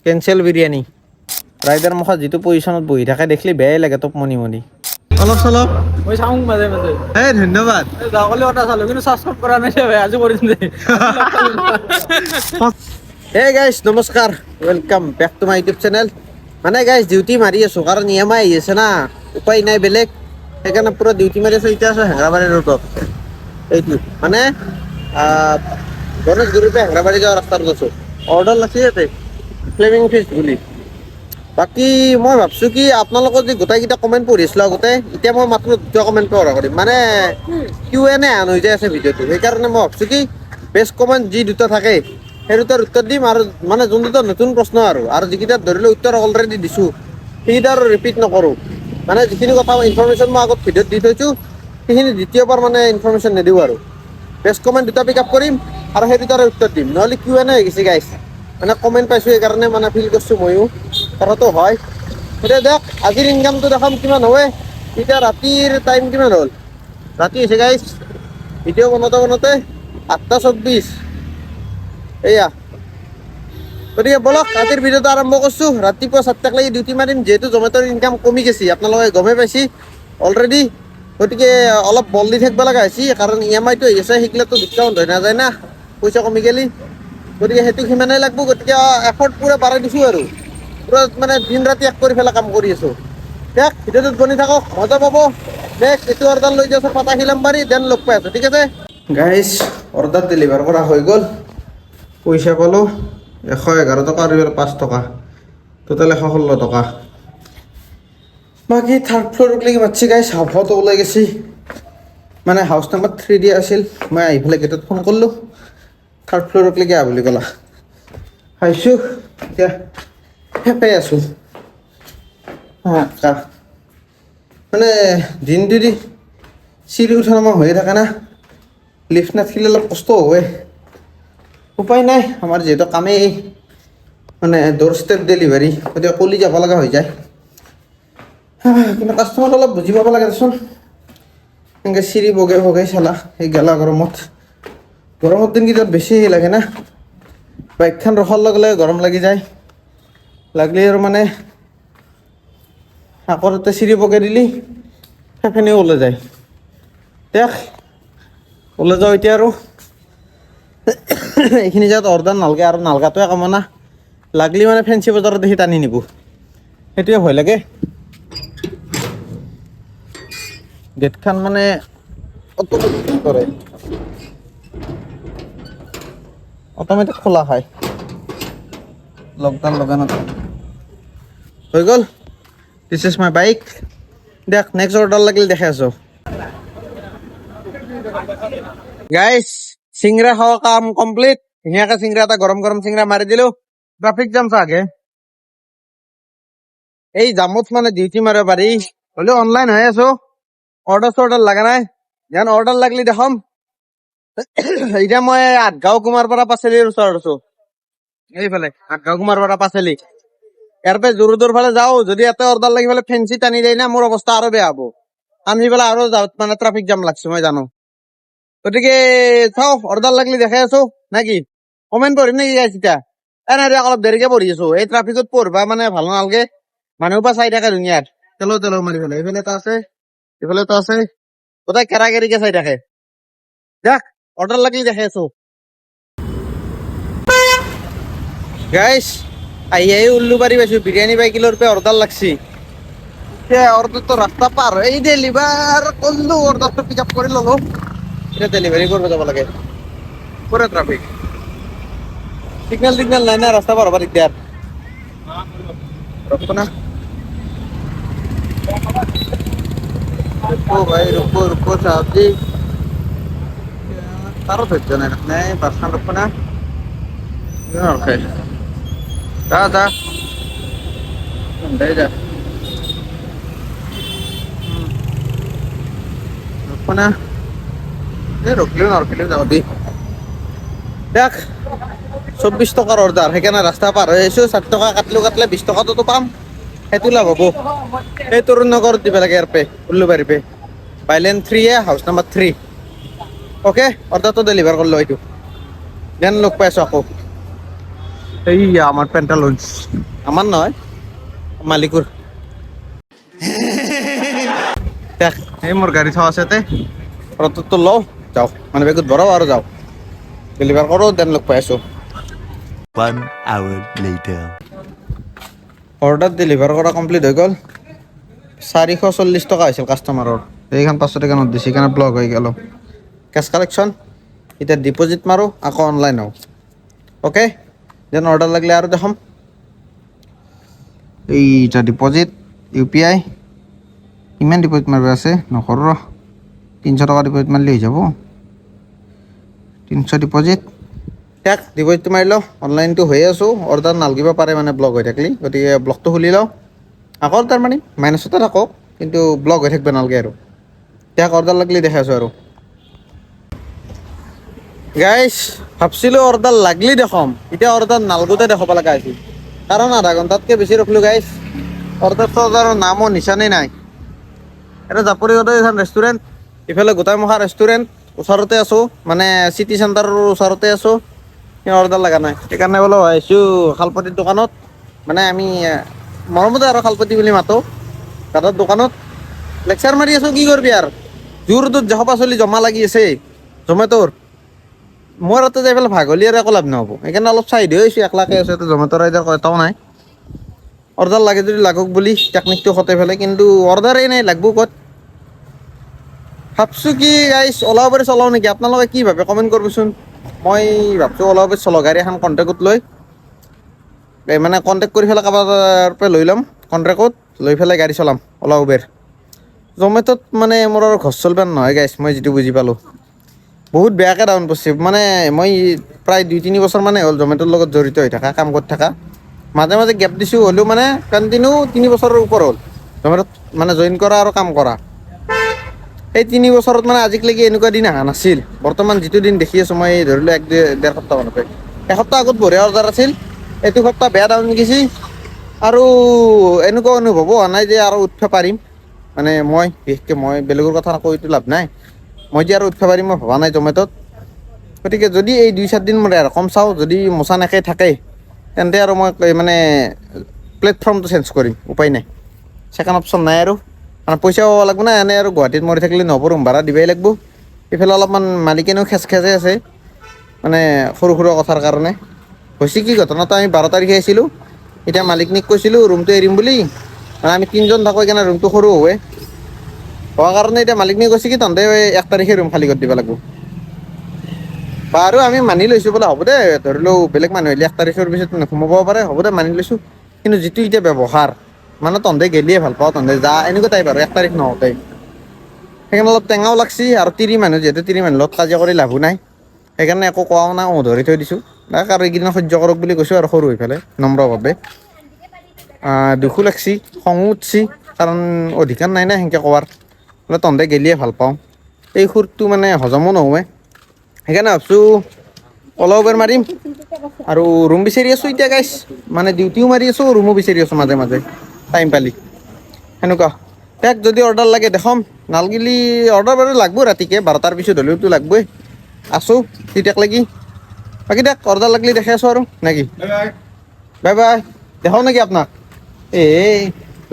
Cancel biryani rider মুখত যিটো পজিশ্যনত বহি থাকে দেখিলে বেয়াই লাগে তোক মনি মনি অলপ চলপ মই চাওঁ মাজে মাজে এই ধন্যবাদ যোৱাকালি কথা চালোঁ কিন্তু ছাবস্ক্ৰাইব কৰা নাই আজি কৰিম দে হে গাইজ নমস্কাৰ welcome back to my YouTube channel মানে গাইজ ডিউটি মাৰি আছোঁ কাৰণ EMI আহি আছে না উপায় নাই বেলেগ সেইকাৰণে পুৰা ডিউটি মাৰি আছোঁ এতিয়া আছোঁ হেঙেৰাবাৰী ৰোডত এইটো মানে গণেশগুৰিৰ পৰা হেঙেৰাবাৰী যোৱা ৰাস্তাত আছোঁ অৰ্ডাৰ লাগছে ইয়াতে ফ্লেমিং ফিছ বুলি বাকী মই ভাবছোঁ কি আপোনালোকৰ যি গোটেইকেইটা কমেণ্ট পঢ়িছিলোঁ আগতে এতিয়া মই মাত্ৰ দুটা কমেণ্ট পঢ়া কৰিম মানে Q&A আন হৈ যায় আছে ভিডিঅ'টো সেইকাৰণে মই ভাবছোঁ কি বেষ্ট কমেণ্ট যি দুটা থাকে সেই দুটাৰ উত্তৰ দিম আৰু মানে যোন দুটা নতুন প্ৰশ্ন আৰু যিকেইটা ধৰি লওক উত্তৰ অলৰেডি দিছোঁ সেইকেইটা আৰু ৰিপিট নকৰোঁ মানে যিখিনি কথা ইনফৰমেশ্যন মই আগত ভিডিঅ'ত দি থৈছোঁ সেইখিনি দ্বিতীয়বাৰ মানে ইনফৰমেশ্যন নিদিওঁ আৰু বেষ্ট কমেণ্ট দুটা পিক আপ কৰিম আৰু সেই দুটাৰে উত্তৰ দিম নহ'লে Q&A হৈ গৈছে গাইছ মানে কমেণ্ট পাইছোঁ সেইকাৰণে মানে ফিল কৰিছোঁ ময়ো কথাটো হয় এতিয়া দেখ আজিৰ ইনকামটো দেখাম কিমান হয় এতিয়া ৰাতিৰ টাইম কিমান হ'ল ৰাতি হৈছে গাইছ ভিডিঅ' বনাওঁতে 8:24 এয়া গতিকে বলক আজিৰ ভিডিঅ'টো আৰম্ভ কৰিছোঁ ৰাতিপুৱা 7টাক লাগি ডিউটি মাৰিম যিহেতু জমেট'ৰ ইনকাম কমি গৈছে আপোনালোকে গমেই পাইছে অলৰেডি গতিকে অলপ বল দি থাকিব লগা হৈছে কাৰণ EMIটো আহি আছে সেইগিলাকতো ডিছকাউণ্ট হৈ নাযায় না পইচা কমি গ'লে গতিকে সেইটো সিমানেই লাগব গতিকে এফৰ্ট পুৰা বাঢ়াই দিছোঁ আৰু পুৰা মানে দিন ৰাতি এক কৰি পেলাই কাম কৰি আছোঁ দেখ ভিডিঅ'টোত বনি থাকক মজা পাব নেক্সট এইটো অৰ্ডাৰ লৈ যাওঁ পাতা খিলামবাৰী দেন লগ পাই আছোঁ ঠিক আছে গাইজ অৰ্ডাৰ ডেলিভাৰ কৰা হৈ গ'ল পইচা পালোঁ 111 টকা আৰু 5 টকা টোটেল 116 টকা বাকী থাৰ্ড ফ্ল'ৰক লাগি মাতছি গাইছ হাফতো ওলাই গৈছি মানে হাউচ নাম্বাৰ 3 দিয়া আছিল মই আহি পেলাই গেটত ফোন কৰিলোঁ থাৰ্ড ফ্ল'ৰক লাগি আহ বুলি ক'লা আহিছোঁ এতিয়া হেঁপাই আছোঁ মানে দিনটো দি চিৰি উঠা নামা হৈয়ে থাকে না লিফ্ট নাথাকিলে অলপ কষ্ট হয় উপায় নাই আমাৰ যিহেতু কামেই মানে ড'ৰ ষ্টেপ ডেলিভাৰী গতিকে কলি যাব লগা হৈ যায় কিন্তু কাষ্টমাৰটো অলপ বুজি পাব লাগে দেচোন এনেকৈ চিৰি বগাই বগাই চালা সেই গেলা গৰমত দিনকেইটাত বেছি লাগে না বাইকখন ৰখাৰ লগে লগে গৰম লাগি যায় লাগিলে আৰু মানে আকৰতে চিৰি বগাই দিলি সেইখিনিও ওলাই যায় দেখ ওলাই যাওঁ এতিয়া আৰু এইখিনি জেগাত অৰ্ডাৰ নালগে আৰু নালগাটোৱে কামনা লাগলি মানে ফেঞ্চি বজাৰত দেখি টানি নিব সেইটোৱে ভয় লাগে গেটখন মানে অট'মেটিক খোলা হয় লকডাউন লগানত হৈ গ'ল দিছ ইজ মাই বাইক দেখ নেক্সট অৰ্ডাৰ লাগিলে দেখাই আছোঁ গাইছ চিংৰা খাৱা কাম কমপ্লিট ধুনীয়াকৈ চিংৰা এটা গৰম গৰম চিংৰা মাৰি দিলোঁ ট্ৰাফিক জাম চাগে এই জামত মানে ডিউটি মাৰিব পাৰি হ'লেও অনলাইন হৈ আছোঁ অৰ্ডাৰ চৰ্ডাৰ লগা নাই যেন অৰ্ডাৰ লাগিলে দেখাম এতিয়া মই আঠগাঁও কুমাৰ পৰা পাচলিৰ ওচৰত আছোঁ এইফালে আঠগাঁও কুমাৰ পৰা পাচলি ইয়াৰ পৰা জোৰদৰ ফালে যাওঁ যদি ইয়াতে অৰ্ডাৰ লাগি পেলাই ফেঞ্চি টানি যায় না মোৰ অৱস্থা আৰু বেয়া হ'ব আনি পেলাই আৰু মানে ট্ৰাফিক জাম লাগছে মই জানো গতিকে চাওঁ অৰ্ডাৰ লাগিলে দেখাই আছোঁ নে কি কমেণ্ট পঢ়িম নেকি গাইছ এতিয়া নাই অলপ দেৰিকে পঢ়ি আছোঁ এই ট্ৰাফিকত পঢ়বা মানে ভাল নালাগে মানুহৰ পৰা চাই থাকে ধুনীয়াত তেলো মাৰি পেলাই এইফালে এটা আছে এইফালে এটা আছে গোটেই কেৰা কেৰিকে চাই থাকে দেখ অৰ্ডাৰ লাগিলে দেখাই আছোঁ গাইছ আহি উল্লুবাৰী পাইছোঁ বিৰিয়ানী বাইকিলৰ পৰা অৰ্ডাৰ লাগছি এতিয়া অৰ্ডাৰটো ৰাস্তা পাৰ এই ডেলিভাৰ কৰিলোঁ অৰ্ডাৰটো পিক আপ কৰি ল'লোঁ এতিয়া ডেলিভাৰী কৰিব যাব লাগে পুৰা ট্ৰাফিক সিগনেল নাই না ৰাস্তা পাৰ হ'ব দিগদাৰ ৰখো না रुको भाई रुको साहब जी तारो धरते नहीं बसखान रुको ना ओके जा जा रुको ना ये रखलियो जाओ दी देख 24 টকাৰ অৰ্ডাৰ সেইকাৰণে ৰাস্তা পাৰ হৈ আহিছোঁ 60 টকা কাটিলে 20 টকাটোতো পাম সেইটো লাভ হ'ব এই তৰুণ নগৰত দিব লাগে ইয়াৰ পে উল্লুবাৰীৰ পে বাইলেন 3 হাউচ নাম্বাৰ 3 অ'কে অৰ্ডাৰটো ডেলিভাৰ কৰিলোঁ এইটো দেন লগ পাইছোঁ আকৌ এই আমাৰ প্যান্টালুন্স আমাৰ নয় মালিকুৰ দেখ এই মোৰ গাড়ি থোৱা আছে তে তো লও যাও মানে বেগত ভৰাও আৰু যাও ডেলিভাৰ কৰো দেন লগ পাই আছো 1 hour later. অৰ্ডাৰ ডেলিভাৰ কৰা কমপ্লিট হৈ গ'ল 440 টকা হৈছিল কাষ্টমাৰৰ এইখন 500 টকা নোট দিছে সেইকাৰণে ব্লক হৈ গ'ল কেছ কালেকশ্যন এতিয়া ডিপজিট মাৰো আকৌ অনলাইন হওঁ অ'কে দেন অৰ্ডাৰ লাগিলে আৰু দেখাম এইটা ডিপজিট UPI ইমান ডিপজিট মাৰিব আছে নকৰোঁ ৰ 300 টকা ডিপজিট মাৰিলে হৈ যাব 300 ডিপজিট তাক ডিপজিট মাৰি লওঁ অনলাইনটো হৈ আছোঁ অৰ্ডাৰ নালাগিব পাৰে মানে ব্লক হৈ থাকিলে গতিকে ব্লকটো খুলি লওঁ আকৌ তাৰমানে মাইনাছতে থাকক কিন্তু ব্লক হৈ থাকিব নালাগে আৰু তাক অৰ্ডাৰ লাগিলে দেখাই আছোঁ আৰু গাইছ ভাবছিলোঁ অৰ্ডাৰ লাগলি দেখাম এতিয়া অৰ্ডাৰ নালগোতে দেখাব লগা হৈছিল কাৰণ আধা ঘণ্টাতকৈ বেছি ৰখিলোঁ গাইছ অৰ্ডাৰৰ নামো নিচানেই নাই এটা জাপৰিগতে এখন ৰেষ্টুৰেণ্ট ইফালে গোটাইমুখা ৰেষ্টুৰেণ্ট ওচৰতে আছোঁ মানে চিটি চেণ্টাৰৰ ওচৰতে আছোঁ অৰ্ডাৰ লগা নাই সেইকাৰণে বোলো আহিছোঁ শালপতিৰ দোকানত মানে আমি মৰমতে আৰু শালপতি বুলি মাতোঁ দাদাৰ দোকানত লেকচাৰ মাৰি আছোঁ কি কৰিবি আৰু জোৰ ৰ'দত জহা পাচলি জমা লাগি আছে জমেট'ৰ মোৰ ইয়াতে যাই পেলাই ভাগলি আৰু একো লাভ নহ'ব সেইকাৰণে অলপ চাই দিওঁ হৈছোঁ একলাকে আছে জমেট'ৰ ৰাইডাৰ এটাও নাই অৰ্ডাৰ লাগে যদি লাগক বুলি টেকনিকটো খটাই পেলাই কিন্তু অৰ্ডাৰেই নাই লাগব ক'ত ভাবছোঁ কি গাইছ ওলা উবেৰ চলাওঁ নেকি আপোনালোকে কি ভাবে কমেণ্ট কৰিবচোন মই ভাবছোঁ ওলা উবেৰ চলাওঁ গাড়ী এখন কণ্টেক্টত লৈ মানে কণ্টেক্ট কৰি পেলাই কাৰোবাৰ পৰা লৈ ল'ম কণ্ট্ৰেক্টত লৈ পেলাই গাড়ী চলাম ওলা উবেৰ জমেট'ত মানে মোৰ আৰু ঘৰ চলিব নহয় গাইছ মই যিটো বুজি পালোঁ বহুত বেয়াকৈ ডাউন পৰিছে মানে মই প্ৰায় 2-3 বছৰ মানে হ'ল জমেট'ৰ লগত জড়িত হৈ থকা কাম কৰি থকা মাজে মাজে গেপ দিছোঁ হ'লেও মানে কণ্টিনিউ 3 বছৰৰ ওপৰ হ'ল জমেট'ত মানে জইন কৰা আৰু কাম কৰা এই 3 বছৰত মানে আজিলৈকে এনেকুৱা দিন অহা নাছিল বৰ্তমান যিটো দিন দেখি আছোঁ মই ধৰি লওঁ 1-1.5 সপ্তাহ মানতে এসপ্তাহ আগত বঢ়িয়া অৰ্ডাৰ আছিল এইটো সপ্তাহ বেয়া ডাউন গৈছে আৰু এনেকুৱা অনুভৱো হোৱা নাই যে আৰু উঠিব পাৰিম মানে মই বিশেষকৈ মই বেলেগৰ কথা কৈতো লাভ নাই মই যে আৰু উঠিব পাৰিম মই ভবা নাই জমেট'ত গতিকে যদি এই 2-4 দিন মই এৰকম চাওঁ যদি মোচা নেকে থাকে তেন্তে আৰু মই মানে প্লেটফৰ্মটো চেঞ্জ কৰিম উপায় নাই ছেকেণ্ড অপশ্যন নাই আৰু মানে পইচাও পাব লাগিব না এনে আৰু গুৱাহাটীত মৰি থাকিলে নহ'ব ৰুম ভাড়া দিবই লাগিব এইফালে অলপমান মালিকেনেও খেচখেচে আছে মানে সৰু সৰু কথাৰ কাৰণে হৈছে কি ঘটনাটো আমি 12 তাৰিখে আহিছিলোঁ এতিয়া মালিকনীক কৈছিলোঁ ৰুমটো এৰিম বুলি মানে আমি 3জন থাকোঁ সেইকাৰণে ৰুমটো সৰু হয় হোৱাৰ কাৰণে এতিয়া মালিকনীয়ে কৈছে কি তহঁতে 1 তাৰিখে ৰুম খালী কৰি দিব লাগিব বাৰু আমি মানি লৈছোঁ বোলে হ'ব দে ধৰি লওঁ বেলেগ মানুহ আহিলে 1 তাৰিখৰ পিছত সোমাব পাৰে হ'ব দে মানি লৈছোঁ কিন্তু যিটো এতিয়া ব্যৱহাৰ মানে তহঁতে গেলিয়ে ভাল পাওঁ তহঁতে যা এনেকুৱা টাইপ আৰু 1 তাৰিখ নহওঁতে সেইকাৰণে অলপ টেঙাও লাগছি আৰু 30 মানুহ যিহেতু 30 মানুহৰ লগত কাজিয়া কৰি লাভো নাই সেইকাৰণে একো কোৱাও নাই ধৰি থৈ দিছোঁ তাক আৰু এইকেইদিন সহ্য কৰক বুলি কৈছোঁ আৰু সৰু হৈ পেলাই নম্ৰভাৱে দুখো লাগছি খঙো উঠছি কাৰণ অধিকাৰ নাই না সেনেকৈ কোৱাৰ বোলে তহঁতে গেলিয়ে ভাল পাওঁ এই সুৰটো মানে হজমো নহয় সেইকাৰণে ভাবছোঁ ওলা উবেৰ মাৰিম আৰু ৰুম বিচাৰি আছোঁ এতিয়া গাইছ মানে ডিউটিও মাৰি আছোঁ ৰুমো বিচাৰি আছোঁ মাজে মাজে টাইম পালি সেনেকুৱা তাক যদি অৰ্ডাৰ লাগে দেখাম নালগিলি অৰ্ডাৰ বাৰু লাগব ৰাতিকে 12টাৰ পিছত হ'লেওতো লাগবই আছোঁ তেতিয়াক লাগি বাকী দেখ অৰ্ডাৰ লাগিলে দেখাই আছোঁ আৰু নেকি বাই বাই দেখাওঁ নেকি আপোনাক এই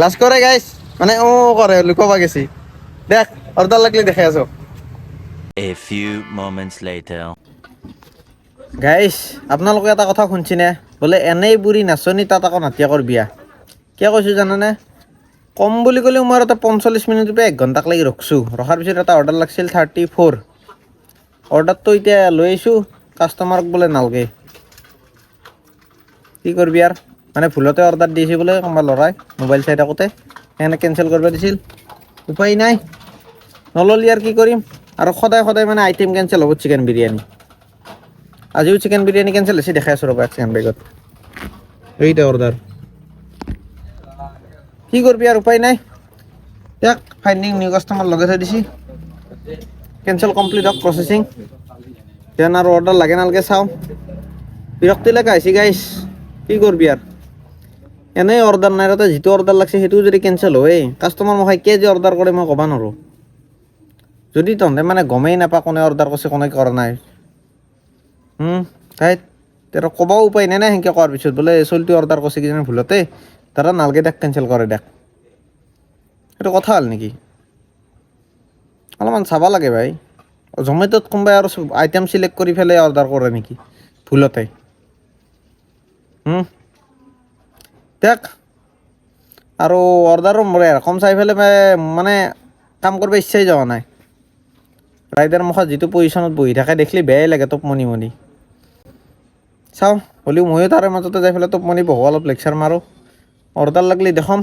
লাজ কৰে গাইছ মানে কৰে লুকাব গেছি দেখ অৰ্ডাৰ লাগিলে দেখাই আছোঁ A few moments later. গাইছ আপোনালোকে এটা কথা শুনছিনে বোলে এনেই বুঢ়ী নাচনী তাত আকৌ নাতিয়েকৰ বিয়া কিয় কৈছোঁ জানানে কম বুলি ক'লেও মই এটা 45 মিনিটৰ পৰা 1 ঘণ্টাক লাগি ৰখছোঁ ৰখাৰ পিছত এটা অৰ্ডাৰ লাগিছিল 34 অৰ্ডাৰটো এতিয়া লৈ আহিছোঁ কাষ্টমাৰক বোলে নালগে কি কৰিবি আৰু মানে ভুলতে অৰ্ডাৰ দিছে বোলে কোনোবা ল'ৰাই মোবাইল চাই থাকোঁতে সেইকাৰণে কেঞ্চেল কৰিব দিছিল উপায় নাই নল'লি আৰু কি কৰিম আৰু সদায় সদায় মানে আইটেম কেঞ্চেল হ'ব চিকেন বিৰিয়ানী আজিও চিকেন বিৰিয়ানী কেঞ্চেল হৈছে দেখাই আছোঁ ৰ'বা চিকেন বেগত এইটা অৰ্ডাৰ কি কৰিবি আৰু উপায় নাই ইয়াক ফাইণ্ডিং নিউ কাষ্টমাৰ লগাই থৈ দিছে কেঞ্চেল কমপ্লিট হওক প্ৰচেছিং দেন আৰু অৰ্ডাৰ লাগে নালাগে চাওঁ বিৰক্তি লগা হৈছে গাইছ কি কৰিবি আৰু এনেই অৰ্ডাৰ নাই তাতে যিটো অৰ্ডাৰ লাগছে সেইটোও যদি কেঞ্চেল হয় কাষ্টমাৰ মোক কিয় যে অৰ্ডাৰ কৰে মই ক'ব নোৱাৰোঁ যদি তহঁতে মানে গমেই নাপা কোনে অৰ্ডাৰ কৰিছে কোনে কৰা নাই ঠাইত তেৰ ক'বাও উপায় নাই না সেনেকৈ কৰাৰ পিছত বোলে চলিটো অৰ্ডাৰ কৰিছে কিজানি ভুলতে তাৰা নালগে দেখ কেঞ্চেল কৰে দেখ সেইটো কথা হ'ল নেকি অলপমান চাব লাগে ভাই জমেট'ত কোনোবাই আৰু আইটেম চিলেক্ট কৰি পেলাই অৰ্ডাৰ কৰে নেকি ভুলতে দেখ আৰু অৰ্ডাৰো মোৰ এৰকম চাই পেলাই মানে কাম কৰিব ইচ্ছাই যোৱা নাই ৰাইডাৰ মুখত যিটো পজিশ্যনত বহি থাকে দেখিলে বেয়াই লাগে তোপ মনি মনি চাওঁ হ'লেও ময়ো তাৰে মাজতে যাই পেলাই তোপ মনি বহু অলপ লেকচাৰ মাৰোঁ অৰ্ডাৰ লাগিলে দেখাম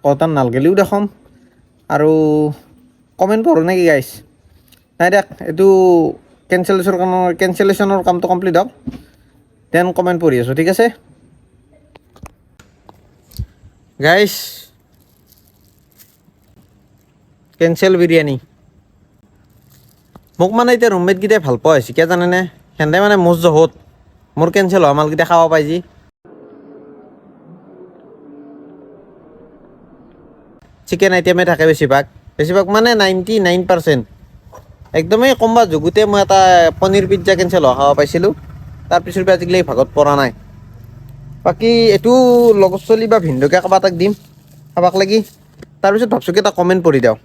অৰ্ডাৰ নালগেলিও দেখাম আৰু কমেণ্ট পঢ়োঁ নেকি গাইছ নাই দেখ এইটো কেঞ্চেলেশ্যনৰ কামটো কমপ্লিট হওক দেন কমেণ্ট পঢ়ি আছোঁ ঠিক আছে গাইছ কেঞ্চেল বিৰিয়ানী মোক মানে এতিয়া ৰুমমেটকেইটাই ভাল পোৱা হৈছে কিয় জানেনে সেনেকৈ মানে মোৰ জহত মোৰ কেঞ্চেল হোৱা মালকেইটা খাব পাই যি চিকেন আইটেমে থাকে বেছিভাগ মানে 99% একদমেই কমবা যুগুতে মই এটা পনীৰ পিজ্জা কেঞ্চেল হোৱা খাব পাইছিলোঁ তাৰপিছৰ পৰা আজিকালি ভাগত পৰা নাই বাকী এইটো লগত চলি বা ভিন্দকে কাৰোবাক এটাক দিম খাবাক লাগি তাৰপিছত ভাবছোঁ কি এটা কমেণ্ট পঢ়ি দিওঁ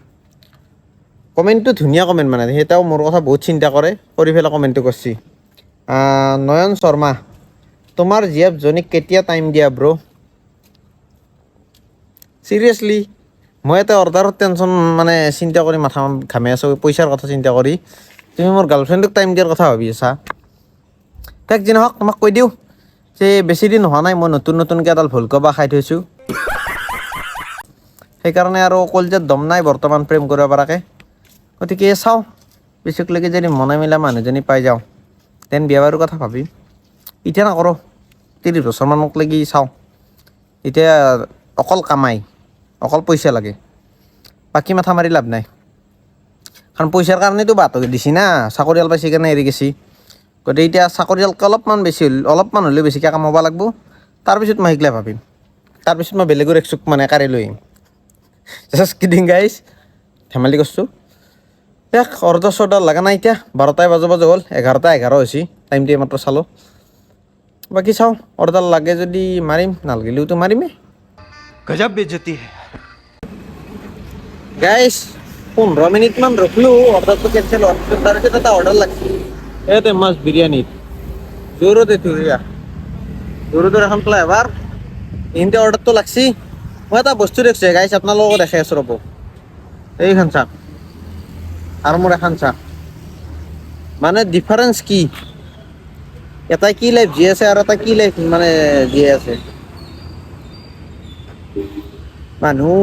কমেণ্টটো ধুনীয়া কমেণ্ট মানে সেইটাও মোৰ কথা বহুত চিন্তা কৰি পেলাই কমেণ্টটো কৰিছে নয়ন শৰ্মা তোমাৰ জীয়েপ জনীক কেতিয়া টাইম দিয়া ব্ৰ' চিৰিয়াছলি মই এটা অৰ্ডাৰত টেনশ্যন মানে চিন্তা কৰি মাথা ঘামে আছোঁ পইচাৰ কথা চিন্তা কৰি তুমি মোৰ গাৰ্লফ্ৰেণ্ডক টাইম দিয়াৰ কথা ভাবি আছা তাক যি নহওক তোমাক কৈ দিওঁ যে বেছি দিন হোৱা নাই মই নতুনকৈ এডাল ভুলকবা খাই থৈছোঁ সেইকাৰণে আৰু কলজত দম নাই বৰ্তমান প্ৰেম কৰিব পৰাকৈ গতিকে চাওঁ পিছকলৈকে যদি মনে মিলা মানুহজনী পাই যাওঁ দেন বিয়া বাৰুৰ কথা ভাবিম এতিয়া নকৰোঁ 30 বছৰমানক লাগি চাওঁ এতিয়া অকল কামাই অকল পইচা লাগে বাকী মাথা মাৰি লাভ নাই কাৰণ পইচাৰ কাৰণেতো বাট দিছি না চাকৰিয়াল পাইছে কাৰণে এৰি গেছি গতিকে এতিয়া চাকৰিয়ালকৈ অলপমান হ'লেও বেছিকৈ কামাব লাগিব তাৰপিছত মই সেইগিলা ভাবিম তাৰপিছত মই বেলেগৰ একচুক মানে কাঢ়ি লৈ আহিম জাষ্ট কিডিং গাইজ ধেমালি কৰিছোঁ দেখ অৰ্ডাৰ লগা নাই এতিয়া 12টাই বাজব হ'ল 11 হৈছে টাইমটো মাত্ৰ চালোঁ বাকী চাওঁ অৰ্ডাৰ লাগে যদি মাৰিম নালগিলেওতো মাৰিমেই गजब बेइज्जती है গাইজ 15 মিনিটমান ৰখিলোঁ অৰ্ডাৰটো কেঞ্চেল হোৱাৰ পিছত তাৰপিছত এটা অৰ্ডাৰ লাগিছিল ইয়াতে মাছ বিৰিয়ানীত জোৰতে জোৰতৰ এখন ফ্লাইঅভাৰ এইখিনিতে অৰ্ডাৰটো লাগছি মই এটা বস্তু দেখিছোঁ গাইজ আপোনালোকক দেখাই আছোঁ ৰ'ব এইখন চাওক আৰু মোৰ এখন চাওক মানে ডিফাৰেঞ্চ কি এটা কি লাইফ জীয়াই আছে আৰু এটা কি লাইফ মানে জীয়াই আছে মানুহ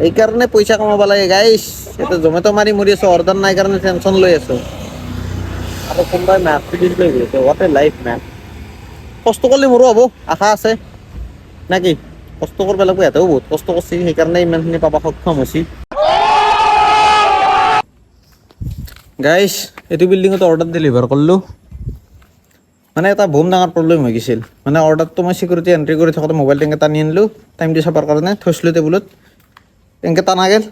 এইকাৰণে পইচা কমাব লাগে গাইছ এতিয়া জমেট' মাৰি মৰি আছোঁ অৰ্ডাৰ নাই কাৰণে টেনশ্যন লৈ আছোঁ আৰু কোনোবাই মাৰ্চিডিজ লৈ গৈছে হোৱাট এ লাইফ মেন কষ্ট কৰিলে মোৰো হ'ব আশা আছে নে কি কষ্ট কৰিব লাগিব সিহঁতেও বহুত কষ্ট কৰিছে সেইকাৰণে ইমানখিনি পাব সক্ষম হৈছে গাইছ এইটো বিল্ডিঙত অৰ্ডাৰ ডেলিভাৰ কৰিলোঁ মানে এটা বহুত ডাঙৰ প্ৰব্লেম হৈ গৈছিল মানে অৰ্ডাৰটো মই চিকিউৰিটি এণ্ট্ৰি কৰি থাকোঁতে মোবাইল টেংকে টানি আনিলোঁ টাইমটো চাবৰ কাৰণে থৈছিলোঁ টেবুলত টেংকে টানা গ'ল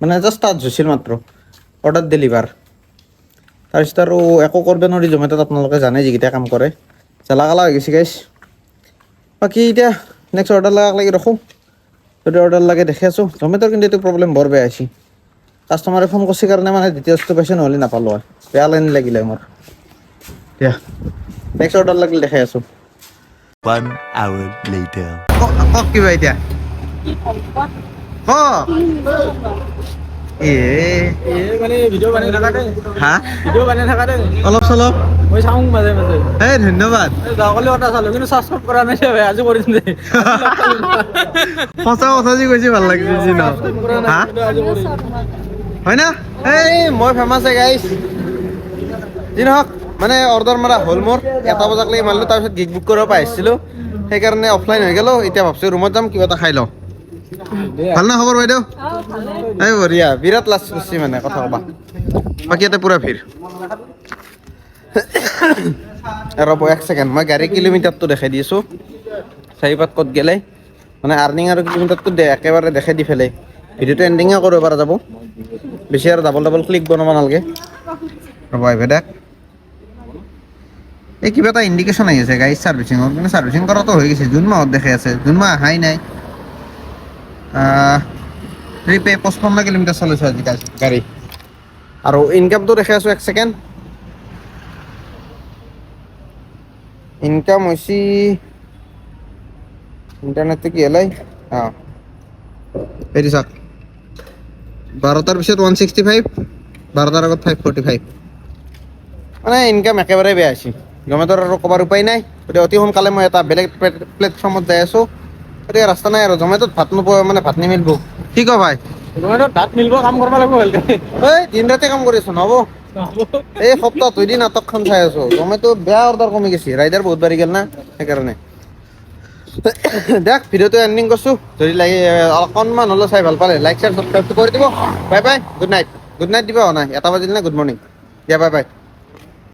মানে জাষ্ট টাচ হৈছিল মাত্ৰ অৰ্ডাৰ ডেলিভাৰ তাৰপিছত আৰু একো কৰিব নোৱাৰি জমেট'ত আপোনালোকে জানে যিকেইটা কাম কৰে জ্বালা কালা হৈ গৈছে গাইছ বাকী এতিয়া নেক্সট অৰ্ডাৰ লগাক লাগি ৰখোঁ যদি অৰ্ডাৰ লাগে দেখি আছোঁ জমেট'ৰ কিন্তু এইটো প্ৰব্লেম বৰ বেয়া হৈছে কাষ্টমাৰে ফোন কৰিছে কাৰণে মানে ডিটেইলছটো পাইছে নহ'লে নাপালোঁ হয় বেয়া লাইন লাগিলে মোৰ এতিয়া নেক্সট অৰ্ডাৰ লাগিলে দেখাই আছোঁ 1 hour later কওক কিবা এতিয়া মানে ভিডিঅ' বনাই থাকা দে হা ভিডিঅ' বনাই থাকা দে অলপ চলপ মই চাওঁ মাজে এই ধন্যবাদ যোৱাকালি কথা চালোঁ কিন্তু ছাবস্ক্ৰাইব কৰা নাই ভাই আজি কৰিম দে সঁচা কথা যি কৈছে ভাল লাগিছে যি ন হা হয় না এই মই ফেমাছ গাইছ যি নহওক মানে অৰ্ডাৰ মাৰা হ'ল মোৰ 1 বজালৈকে মাৰিলোঁ তাৰপিছত গিগ বুক কৰিব আহিছিলোঁ সেইকাৰণে অফলাইন হৈ গ'লোঁ এতিয়া ভাবছোঁ ৰুমত যাম কিবা এটা খাই লওঁ ভাল না খবৰ বাইদেউ এই বঢ়িয়া বিৰাট লাজ কৰিছে মানে কথা ক'বা বাকী ইয়াতে পূৰা ভিৰ ৰ'ব 1 ছেকেণ্ড মই গাড়ী কিলোমিটাৰটো দেখাই দি আছোঁ 4-5 ক'ত গ'লে মানে আৰ্নিং আৰু কিলোমিটাৰটো একেবাৰে দেখাই দি পেলাই ভিডিঅ'টো এণ্ডিঙে কৰিব পৰা যাব বেছি আৰু ডাবল ক্লিক বনাব নালাগে ৰ'ব আহিব দেখ এই কিবা এটা ইণ্ডিকেশ্যন আহি আছে গাড়ী ছাৰ্ভিচিঙৰ, কিন্তু ছাৰ্ভিচিং কৰাটো হৈ গৈছে, জুন মাহত দেখে আছে, জুন মাহ অহাই নাই। 55 কিলোমিটাৰ চলিছে আজি গাড়ী। আৰু ইনকামটো দেখাই আছোঁ 1 ছেকেণ্ড। ইনকাম হৈছে ইণ্টাৰনেটটো কি হ'লে এইটো চাওক, 12টাৰ পিছত 165, 12টাৰ আগত 545। মানে ইনকাম একেবাৰে বেয়া হৈছে। জমেট'ৰ আৰু ক'বাৰ উপায় নাই, গতিকে অতি সোনকালে মই এটা বেলেগ প্লেটফৰ্মত যাই আছোঁ। গতিকে ৰাস্তা নাই আৰু, জমেট'ত ভাত নোপোৱা মানে ভাত নিমিলিব। কি কয় ভাই? তোমাৰতো দাঁত মিলিব, কাম কৰিব লাগিব ভালকে। এই দিন ৰাতি কাম কৰি আছোঁ, নহ'ব। এই সপ্তাহ 2 দিন নাটকখন চাই আছোঁ। জমেট' বেয়া অৰ্ডাৰ কমি গৈছে, ৰাইডাৰ বহুত বাঢ়ি গ'ল না, সেইকাৰণে। দেখ ভিডিঅ'টো এণ্ডিং কৰিছোঁ। যদি লাগে অকণমান হ'লেও চাই ভাল পালে লাইক শ্বেয়াৰ ছাবস্ক্ৰাইবটো কৰি দিব। Bye bye, good night. Good night দিব নাই, 1 বাজিল নে? গুড মৰ্ণিং দিয়া, বাই বাই।